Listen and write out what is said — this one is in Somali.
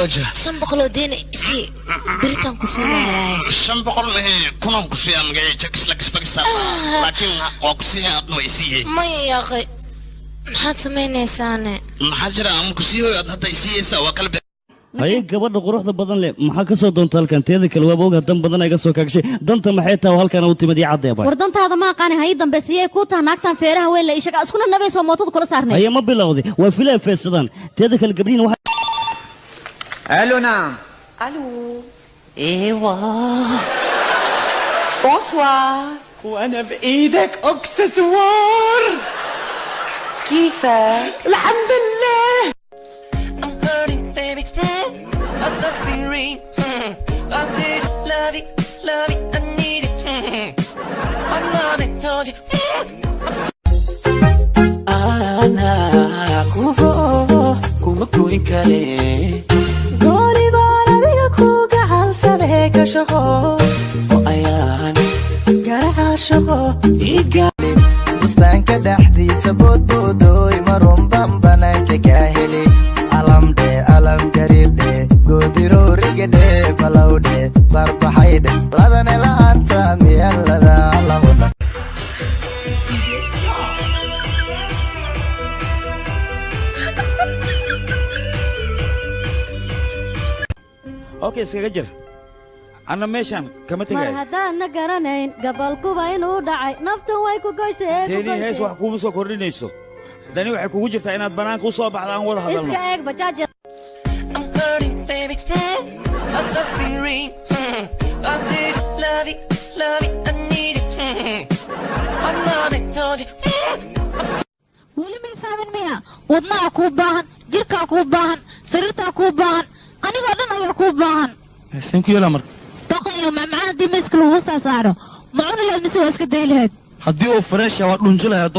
واجه شنبقلو دين سي بريتان كسينا شنبقل هي كنا كسيا مجاي جكس لك فكسا لكن وكسيا أطنو يسيه ما يا أخي محاد سميني سانة محاجرة أم كسيه هذا يسيه سوا كلب هاي قبل نقول ده بدن لي محاكسة دون تلكن تيذك الوابوج هدم بدن أيقسو كشيء دنت محيطها وهالكان وتمدي عضي باي وردنت هذا ما قاني هاي دم بس هي كوتها ناكتن فيرها ولا إيش أسكن النبي سو موتود كل صارني هي ما بلاودي وفيلا في السودان تيذك الجبرين واحد الو نعم الو ايوه بونسوار وانا بايدك اكسسوار كيفك؟ الحمد لله I'm hurting, baby. I'm sucking ring. I'm just love it, I need it. My mama told you. أنا كوما كوين كاري. قولي بارا بيا كوكا حالسة كشهو. وأيان قرع شهو إيجا. بستانك دحدي سبود بودوي مرون بمبنانك كاهلي. alam garide godiro rigede balaude barbahaide ladane la anta miyallada alamuna okay iskaga ana meeshan kama tagay mar hadaan nagaranayn gabalkuba inuu dhacay naftan way ku goysay teeni hees wax kuuma soo kordhinayso dani waxay kugu jirtaa inaad banaanka u soo baxdo aan wada hadalno iska eeg bajaaj I'm hurting, baby. I'm sucking ring. I'm just love it, I need it. My mama told you. weli ma fahmin miya wadnaha kuu baahan jirkaa kuu baahan sariirtaa kuu baahan anigoo dhan ayaa kuu baahan thank you lamar doqoyo macmacaan haddii miiska lagu soo saaro macuna lahayd mise waa iska day lahayd haddii uu fresh waa dhunji lahayd